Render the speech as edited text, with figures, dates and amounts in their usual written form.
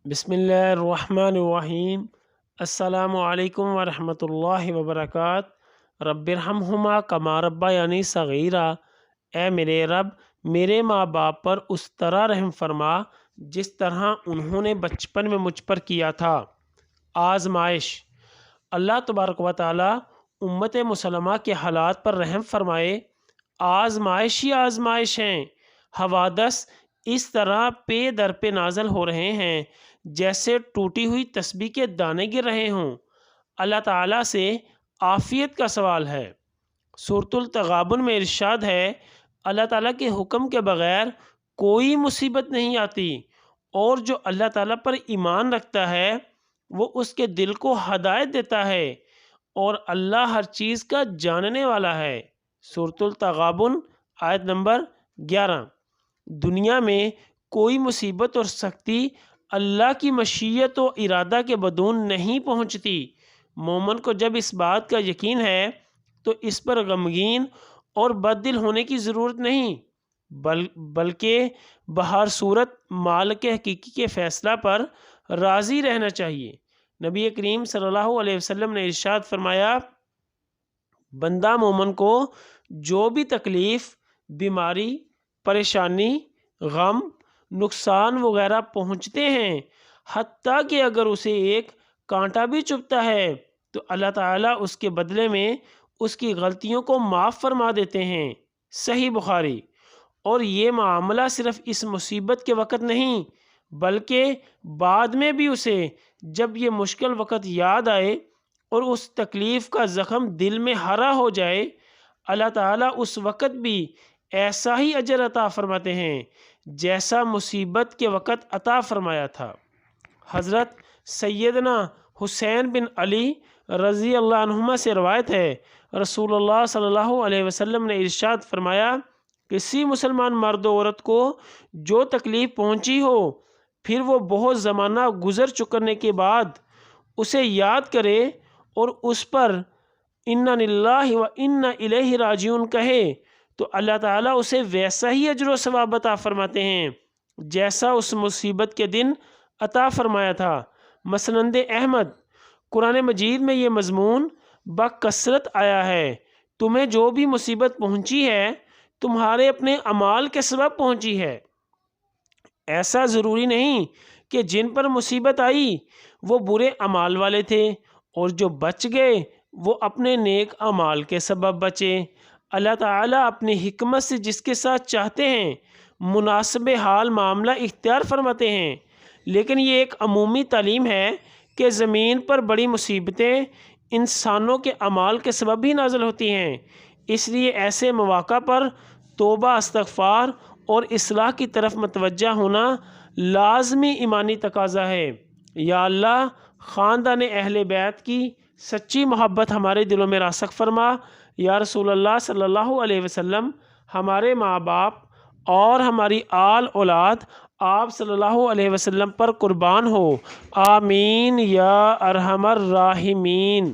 बिस्मिल्लाहिर्रहमानिर्रहीम। अस्सलामु अलैकुम वरहमतुल्लाहि वबरकात। रब्बिरहमहुमा कमा रब्बयानी सगीरा। ए मेरे रब, मेरे माँ बाप पर उस तरह रहम फरमा जिस तरह उन्होंने बचपन में मुझ पर किया था। आजमाइश। अल्लाह तबारक व तआला उम्मत मुसलमा के हालात पर रहम फरमाए। आजमाइश ही आजमाइश हैं। हवादस इस तरह पे दर पे नाजल हो रहे हैं जैसे टूटी हुई तस्बीह के दाने गिर रहे हों। अल्लाह ताला से आफियत का सवाल है। सूरतुल तगाबुन में इरशाद है, अल्लाह ताला के हुक्म के बग़ैर कोई मुसीबत नहीं आती, और जो अल्लाह ताला पर ईमान रखता है वो उसके दिल को हदायत देता है, और अल्लाह हर चीज़ का जानने वाला है। सूरतुल तगाबुन आयत नंबर 11। दुनिया में कोई मुसीबत और सख्ती अल्लाह की मशीयत व इरादा के बदून नहीं पहुँचती। मोमन को जब इस बात का यकीन है तो इस पर गमगीन और बददिल होने की ज़रूरत नहीं, बल्कि बहर सूरत मालिक हकीकी के फ़ैसला पर राज़ी रहना चाहिए। नबी करीम सल्लल्लाहु अलैहि वसल्लम ने इरशाद फरमाया, बंदा मोमन को जो भी तकलीफ़, बीमारी, परेशानी, गम, नुकसान वगैरह पहुँचते हैं, हत्ता कि अगर उसे एक कांटा भी चुभता है तो अल्लाह ताला उसके बदले में उसकी गलतियों को माफ़ फरमा देते हैं। सही बुखारी। और ये मामला सिर्फ़ इस मुसीबत के वक़्त नहीं बल्कि बाद में भी उसे जब ये मुश्किल वक़्त याद आए और उस तकलीफ़ का ज़ख़म दिल में हरा हो जाए, अल्लाह ताला उस वक़्त भी ऐसा ही अजर अता फरमाते हैं जैसा मुसीबत के वक़्त अता फरमाया था। हज़रत सैयदना हुसैन बिन अली रज़ी अल्लाह अन्हुमा से रवायत है, रसूलुल्लाह सल्लल्लाहु अलैहि वसल्लम ने इरशाद फरमाया, किसी मुसलमान मर्द औरत को जो तकलीफ़ पहुँची हो, फिर वो बहुत ज़माना गुज़र चुकने के बाद उसे याद करे और उस पर इन्ना लिल्लाहि व इन्ना इलैहि राजिऊन कहे, तो अल्लाह ताला उसे वैसा ही अजर व सवाब अता फरमाते हैं जैसा उस मुसीबत के दिन अता फरमाया था। मसनद अहमद। कुरान मजीद में ये मज़मून बकसरत आया है, तुम्हें जो भी मुसीबत पहुँची है तुम्हारे अपने अमाल के सबब पहुँची है। ऐसा ज़रूरी नहीं कि जिन पर मुसीबत आई वो बुरे अमाल वाले थे और जो बच गए वो अपने नेक अमाल के सबब बचे। अल्लाह ताला अपनी हिकमत से जिसके साथ चाहते हैं मुनासिब हाल मामला इख्तियार फरमाते हैं, लेकिन ये एक अमूमी तालीम है कि ज़मीन पर बड़ी मुसीबतें इंसानों के अमाल के सबब भी नाज़िल होती हैं। इसलिए ऐसे मौक़ा पर तौबा, इस्तिग़फ़ार और इस्लाह की तरफ मतवज्जा होना लाज़मी ईमानी तकाज़ा है। या अल्लाह, ख़ानदान अहले बैत की सच्ची मोहब्बत हमारे दिलों में रासख़ फरमा। या रसूलल्लाह सल्लल्लाहु अलैहि वसल्लम, हमारे माँ बाप और हमारी आल औलाद आप सल्लल्लाहु अलैहि वसल्लम पर कुर्बान हो। आमीन या अरहमर राहिमीन।